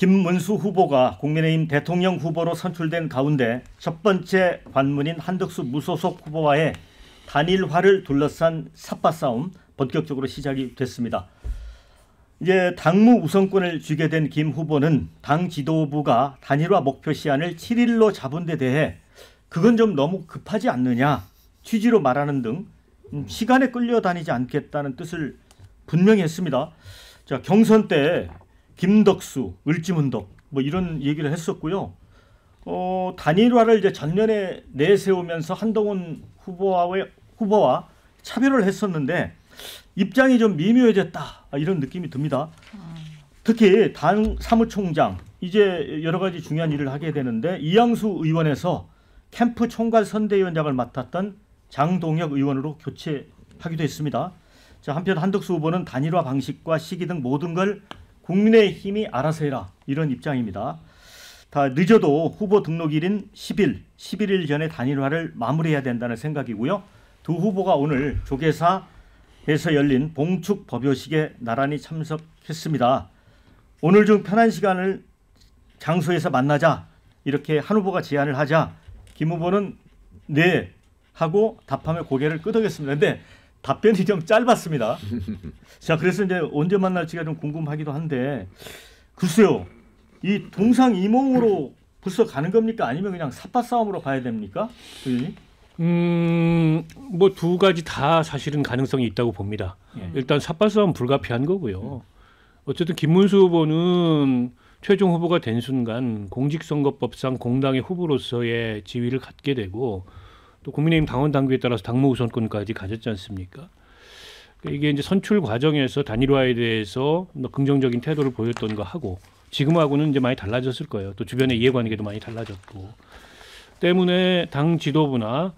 김문수 후보가 국민의힘 대통령 후보로 선출된 가운데 첫 번째 관문인 한덕수 무소속 후보와의 단일화를 둘러싼 삿바 싸움 본격적으로 시작이 됐습니다. 이제 당무 우선권을 쥐게 된 김 후보는 당 지도부가 단일화 목표 시한을 7일로 잡은 데 대해 그건 좀 너무 급하지 않느냐 취지로 말하는 등 시간에 끌려다니지 않겠다는 뜻을 분명히 했습니다. 자, 경선 때 김덕수, 을지문덕 뭐 이런 얘기를 했었고요. 단일화를 이제 전면에 내세우면서 한동훈 후보와 차별을 했었는데 입장이 좀 미묘해졌다 이런 느낌이 듭니다. 특히 당 사무총장 이제 여러 가지 중요한 일을 하게 되는데 이양수 의원에서 캠프 총괄 선대위원장을 맡았던 장동혁 의원으로 교체하기도 했습니다. 자, 한편 한덕수 후보는 단일화 방식과 시기 등 모든 걸 국민의힘이 알아서 해라 이런 입장입니다. 다 늦어도 후보 등록일인 11일 전에 단일화를 마무리해야 된다는 생각이고요. 두 후보가 오늘 조계사에서 열린 봉축 법요식에 나란히 참석했습니다. 오늘 중 편한 시간을 장소에서 만나자 이렇게 한 후보가 제안을 하자 김 후보는 네 하고 답하며 고개를 끄덕였습니다. 근데 답변이 좀 짧았습니다. 자, 그래서 이제 언제 만날지가 좀 궁금하기도 한데 글쎄요. 이 동상이몽으로 벌써 가는 겁니까? 아니면 그냥 삿바 싸움으로 가야 됩니까? 의원님? 뭐 두 가지 다 사실은 가능성이 있다고 봅니다. 일단 삿바 싸움 불가피한 거고요. 어쨌든 김문수 후보는 최종 후보가 된 순간 공직선거법상 공당의 후보로서의 지위를 갖게 되고 또 국민의힘 당원 당규에 따라서 당무 우선권까지 가졌지 않습니까? 이게 이제 선출 과정에서 단일화에 대해서 긍정적인 태도를 보였던 거 하고 지금하고는 이제 많이 달라졌을 거예요. 또 주변의 이해관계도 많이 달라졌고 때문에 당 지도부나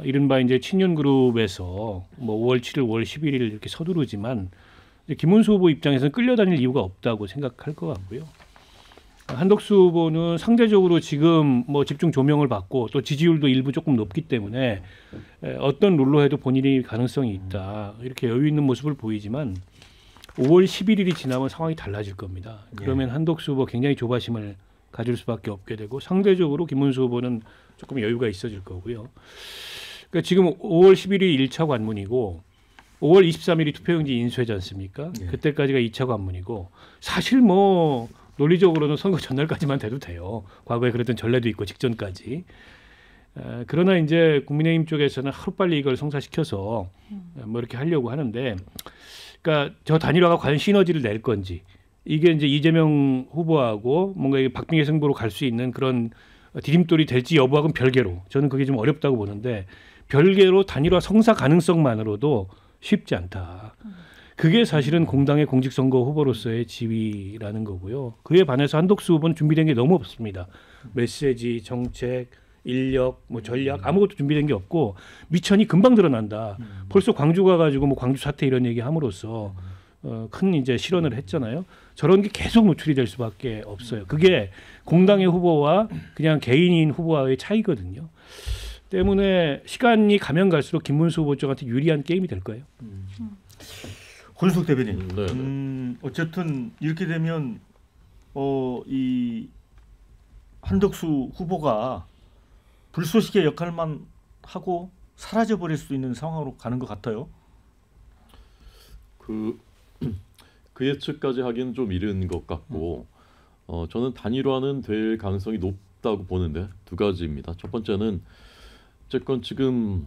이른바 이제 친윤그룹에서 뭐 5월 7일, 5월 11일 이렇게 서두르지만 이제 김문수 후보 입장에서는 끌려다닐 이유가 없다고 생각할 것 같고요. 한덕수 후보는 상대적으로 지금 뭐 집중 조명을 받고 또 지지율도 일부 조금 높기 때문에 어떤 룰로 해도 본인이 가능성이 있다 이렇게 여유 있는 모습을 보이지만 5월 11일이 지나면 상황이 달라질 겁니다. 그러면 한덕수 후보 굉장히 조바심을 가질 수밖에 없게 되고 상대적으로 김문수 후보는 조금 여유가 있어질 거고요. 그러니까 지금 5월 11일이 1차 관문이고 5월 23일이 투표용지 인수하지 않습니까? 그때까지가 2차 관문이고 사실 뭐 논리적으로는 선거 전날까지만 돼도 돼요. 과거에 그랬던 전례도 있고 직전까지. 그러나 이제 국민의힘 쪽에서는 하루빨리 이걸 성사시켜서 뭐 이렇게 하려고 하는데 그러니까 저 단일화가 과연 시너지를 낼 건지 이게 이제 이재명 후보하고 뭔가 박빙의 승부로 갈 수 있는 그런 디딤돌이 될지 여부하고는 별개로 저는 그게 좀 어렵다고 보는데 별개로 단일화 성사 가능성만으로도 쉽지 않다. 그게 사실은 공당의 공직선거 후보로서의 지위라는 거고요. 그에 반해서 한덕수 후보는 준비된 게 너무 없습니다. 메시지, 정책, 인력, 뭐 전략 아무것도 준비된 게 없고 미천이 금방 드러난다. 벌써 광주 가가지고 뭐 광주 사태 이런 얘기 함으로써 큰 이제 실언을 했잖아요. 저런 게 계속 노출이 될 수밖에 없어요. 그게 공당의 후보와 그냥 개인인 후보와의 차이거든요. 때문에 시간이 가면 갈수록 김문수 후보 쪽한테 유리한 게임이 될 거예요. 권수석 대변인. 어쨌든 이렇게 되면 이 한덕수 후보가 불쏘시개 역할만 하고 사라져 버릴 수 있는 상황으로 가는 것 같아요. 그 예측까지 하기는 좀 이른 것 같고 저는 단일화는 될 가능성이 높다고 보는데 두 가지입니다. 첫 번째는 어쨌건 지금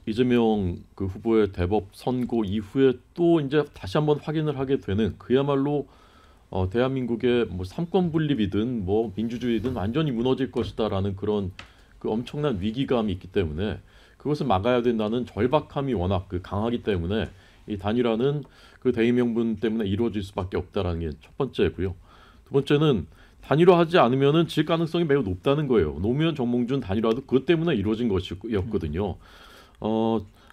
이재명 그 후보의 대법 선고 이후에 또 이제 다시 한번 확인을 하게 되는 그야말로 대한민국의 뭐 삼권 분립이든 뭐 민주주의든 완전히 무너질 것이다라는 그런 그 엄청난 위기감이 있기 때문에 그것을 막아야 된다는 절박함이 워낙 그 강하기 때문에 이 단일화는 그 대의 명분 때문에 이루어질 수밖에 없다라는 게 첫 번째고요. 두 번째는 단일화하지 않으면은 질 가능성이 매우 높다는 거예요. 노무현 정몽준 단일화도 그것 때문에 이루어진 것이었거든요.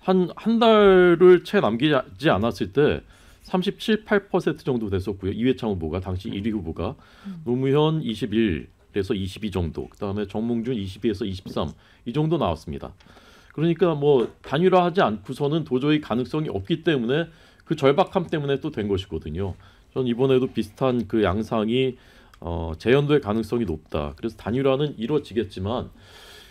한 달을 채 남기지 않았을 때 37, 8% 정도 됐었고요. 이회창 후보가 당시 1위 후보가 노무현 21에서 22 정도, 그다음에 정몽준 22에서 23 이 정도 나왔습니다. 그러니까 뭐 단일화하지 않고서는 도저히 가능성이 없기 때문에 그 절박함 때문에 또 된 것이거든요. 전 이번에도 비슷한 그 양상이 재연될 가능성이 높다. 그래서 단일화는 이루어지겠지만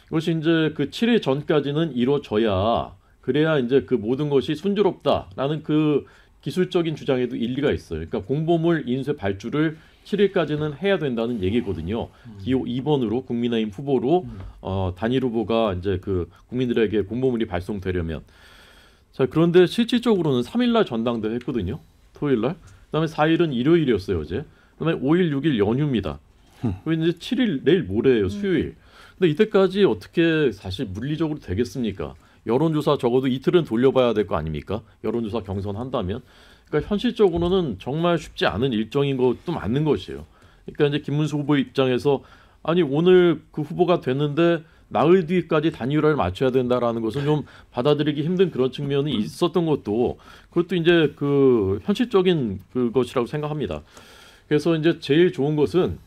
이것이 이제 그 7일 전까지는 이루어져야 그래야 이제 그 모든 것이 순조롭다라는 그 기술적인 주장에도 일리가 있어요. 그러니까 공보물 인쇄 발주를 7일까지는 해야 된다는 얘기거든요. 기호 2번으로 국민의힘 후보로 단일 후보가 이제 그 국민들에게 공보물이 발송되려면 자 그런데 실질적으로는 3일날 전당대회 했거든요. 토요일날. 그다음에 4일은 일요일이었어요 어제. 그다음에 5일, 6일 연휴입니다. 그리고 이제 7일 내일 모레예요 수요일. 근데 이때까지 어떻게 사실 물리적으로 되겠습니까? 여론조사 적어도 이틀은 돌려봐야 될 거 아닙니까? 여론조사 경선한다면. 그러니까 현실적으로는 정말 쉽지 않은 일정인 것도 맞는 것이에요. 그러니까 이제 김문수 후보 입장에서 아니 오늘 그 후보가 됐는데 나흘 뒤까지 단일화를 맞춰야 된다라는 것은 좀 받아들이기 힘든 그런 측면이 있었던 것도 그것도 이제 그 현실적인 그것이라고 생각합니다. 그래서 이제 제일 좋은 것은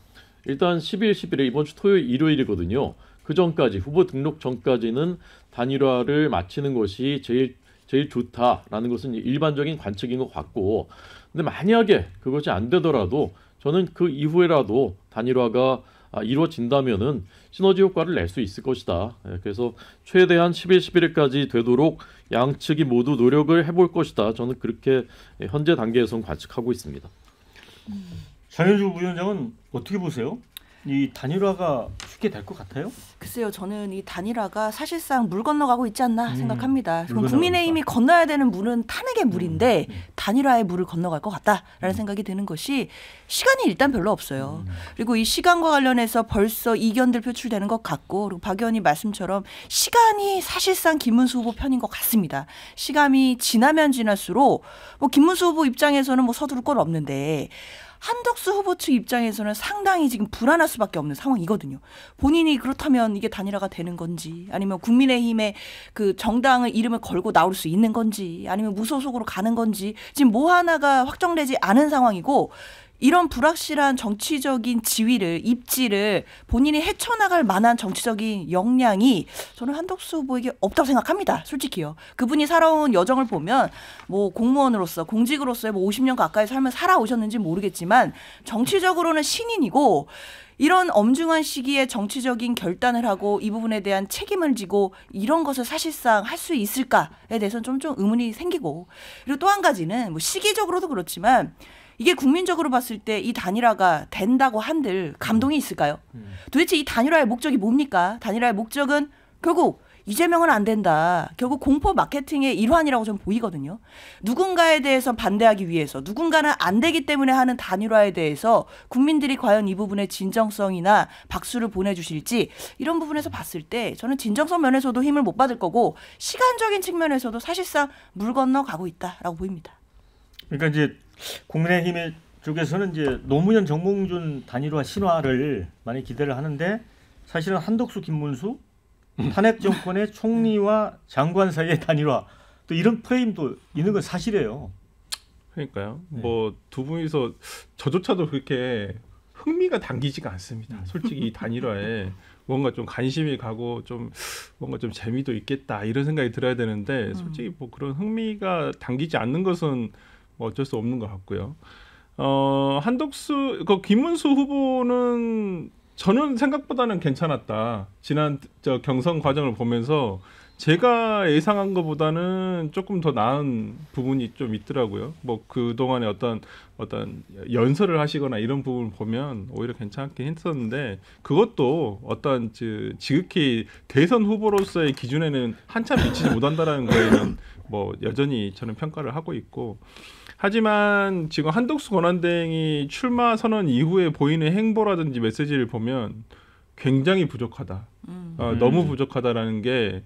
일단 10일, 11일 이번 주 토요일, 일요일이거든요. 그 전까지 후보 등록 전까지는 단일화를 마치는 것이 제일 좋다라는 것은 일반적인 관측인 것 같고, 근데 만약에 그것이 안 되더라도 저는 그 이후에라도 단일화가 이루어진다면은 시너지 효과를 낼 수 있을 것이다. 그래서 최대한 10일, 11일까지 되도록 양측이 모두 노력을 해볼 것이다. 저는 그렇게 현재 단계에서는 관측하고 있습니다. 장현주 부위원장은 어떻게 보세요? 이 단일화가 쉽게 될 것 같아요? 글쎄요, 저는 이 단일화가 사실상 물 건너가고 있지 않나 생각합니다. 물 국민의힘이 건너야 되는 물은 탄핵의 물인데 단일화의 물을 건너갈 것 같다라는 생각이 드는 것이 시간이 일단 별로 없어요. 그리고 이 시간과 관련해서 벌써 이견들 표출되는 것 같고, 그리고 박 의원님 말씀처럼 시간이 사실상 김문수 후보 편인 것 같습니다. 시간이 지나면 지날수록 뭐 김문수 후보 입장에서는 뭐 서두를 건 없는데 한덕수 후보 측 입장에서는 상당히 지금 불안할 수밖에 없는 상황이거든요. 본인이 그렇다면 이게 단일화가 되는 건지, 아니면 국민의힘의 그 정당의 이름을 걸고 나올 수 있는 건지, 아니면 무소속으로 가는 건지 지금 뭐 하나가 확정되지 않은 상황이고, 이런 불확실한 정치적인 지위를, 입지를 본인이 헤쳐나갈 만한 정치적인 역량이 저는 한덕수 후보에게 없다고 생각합니다. 솔직히요. 그분이 살아온 여정을 보면 뭐 공무원으로서, 공직으로서의 뭐 50년 가까이 삶을 살아오셨는지 모르겠지만 정치적으로는 신인이고, 이런 엄중한 시기에 정치적인 결단을 하고 이 부분에 대한 책임을 지고 이런 것을 사실상 할 수 있을까에 대해서는 좀 의문이 생기고, 그리고 또 한 가지는 뭐 시기적으로도 그렇지만 이게 국민적으로 봤을 때 이 단일화가 된다고 한들 감동이 있을까요? 도대체 이 단일화의 목적이 뭡니까? 단일화의 목적은 결국 이재명은 안 된다. 결국 공포 마케팅의 일환이라고 저는 보이거든요. 누군가에 대해서 반대하기 위해서, 누군가는 안 되기 때문에 하는 단일화에 대해서 국민들이 과연 이 부분의 진정성이나 박수를 보내주실지, 이런 부분에서 봤을 때 저는 진정성 면에서도 힘을 못 받을 거고 시간적인 측면에서도 사실상 물 건너 가고 있다라고 보입니다. 그러니까 이제 국민의힘 쪽에서는 이제 노무현 정몽준 단일화 신화를 많이 기대를 하는데, 사실은 한덕수 김문수 탄핵 정권의 총리와 장관 사이의 단일화, 또 이런 프레임도 있는 건 사실이에요. 그러니까요. 뭐 두 분이서 저조차도 그렇게 흥미가 당기지가 않습니다. 솔직히 이 단일화에 뭔가 좀 관심이 가고 좀 뭔가 좀 재미도 있겠다 이런 생각이 들어야 되는데, 솔직히 뭐 그런 흥미가 당기지 않는 것은 뭐 어쩔 수 없는 것 같고요. 한덕수, 김문수 후보는 저는 생각보다는 괜찮았다. 지난 경선 과정을 보면서 제가 예상한 것보다는 조금 더 나은 부분이 좀 있더라고요. 뭐 그동안에 어떤 연설을 하시거나 이런 부분을 보면 오히려 괜찮긴 했었는데, 그것도 어떤 지극히 대선 후보로서의 기준에는 한참 미치지 못한다라는 거에는 뭐 여전히 저는 평가를 하고 있고, 하지만 지금 한덕수 권한대행이 출마 선언 이후에 보이는 행보라든지 메시지를 보면 굉장히 부족하다. 너무 부족하다라는 게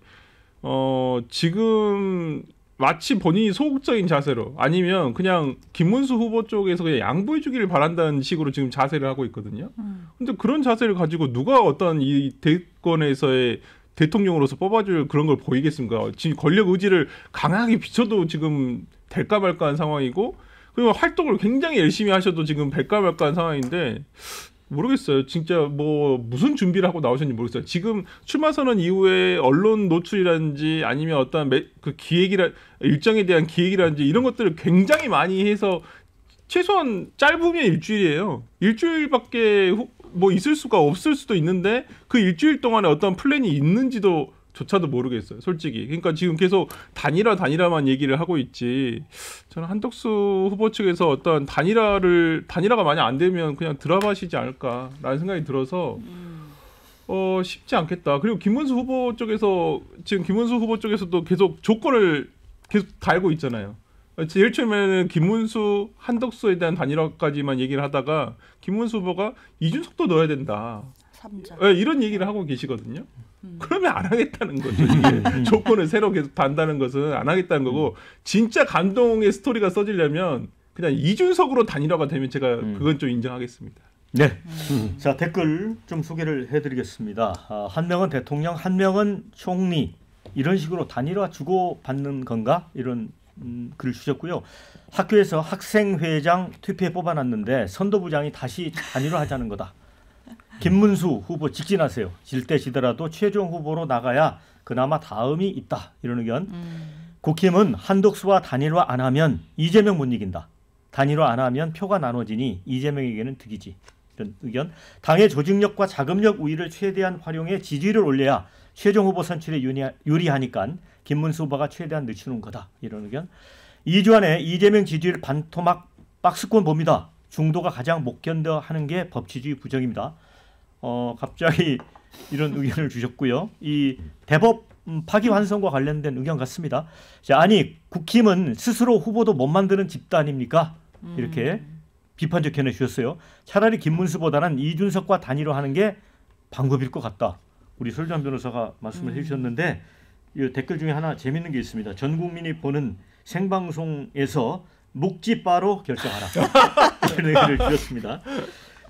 지금 마치 본인이 소극적인 자세로, 아니면 그냥 김문수 후보 쪽에서 그냥 양보해 주기를 바란다는 식으로 지금 자세를 하고 있거든요. 근데 그런 자세를 가지고 누가 어떤 이 대권에서의 대통령으로서 뽑아줄 그런 걸 보이겠습니까? 지금 권력 의지를 강하게 비춰도 지금 될까 말까한 상황이고, 그리고 활동을 굉장히 열심히 하셔도 지금 될까 말까한 상황인데, 모르겠어요. 진짜 뭐 무슨 준비를 하고 나오셨는지 모르겠어요. 지금 출마 선언 이후에 언론 노출이라든지 아니면 어떤 그 기획이라 일정에 대한 기획이라든지 이런 것들을 굉장히 많이 해서 최소한 짧으면 일주일이에요. 일주일밖에 뭐 있을 수가 없을 수도 있는데 그 일주일 동안에 어떤 플랜이 있는지도 조차도 모르겠어요, 솔직히. 그러니까 지금 계속 단일화만 얘기를 하고 있지. 저는 한덕수 후보 측에서 어떤 단일화가 만약 안 되면 그냥 들어가시지 않을까라는 생각이 들어서 쉽지 않겠다. 그리고 김문수 후보 쪽에서도 계속 조건을 계속 달고 있잖아요. 제일 처음에는 김문수, 한덕수에 대한 단일화까지만 얘기를 하다가 김문수 후보가 이준석도 넣어야 된다. 3자. 네, 이런 얘기를 하고 계시거든요. 그러면 안 하겠다는 거죠. 이게 조건을 새로 계속 단다는 것은 안 하겠다는 거고 진짜 감동의 스토리가 써지려면 그냥 이준석으로 단일화가 되면 제가 그건 좀 인정하겠습니다. 네. 자, 댓글 좀 소개를 해드리겠습니다. 한 명은 대통령, 한 명은 총리 이런 식으로 단일화 주고받는 건가? 이런 글을 주셨고요. 학교에서 학생회장 투표에 뽑아놨는데 선도부장이 다시 단일화하자는 거다. 김문수 후보 직진하세요. 질 때 지더라도 최종 후보로 나가야 그나마 다음이 있다. 이런 의견. 국힘은 한덕수와 단일화 안 하면 이재명 못 이긴다. 단일화 안 하면 표가 나눠지니 이재명에게는 득이지. 이런 의견. 당의 조직력과 자금력 우위를 최대한 활용해 지지를 올려야 최종 후보 선출에 유리하니까 김문수 후보가 최대한 늦추는 거다. 이런 의견. 2주 안에 이재명 지지율 반토막 박스권 봅니다. 중도가 가장 못 견뎌 하는 게 법치주의 부정입니다. 갑자기 이런 의견을 주셨고요. 이 대법 파기환송과 관련된 의견 같습니다. 자, 아니 국힘은 스스로 후보도 못 만드는 집단입니까? 이렇게 비판적 견해 주셨어요. 차라리 김문수보다는 이준석과 단일화하는 게 방법일 것 같다. 우리 설주한 변호사가 말씀을 해주셨는데 이 댓글 중에 하나 재밌는 게 있습니다. 전 국민이 보는 생방송에서 묵찌바로 결정하라. 이런 얘기를 주셨습니다.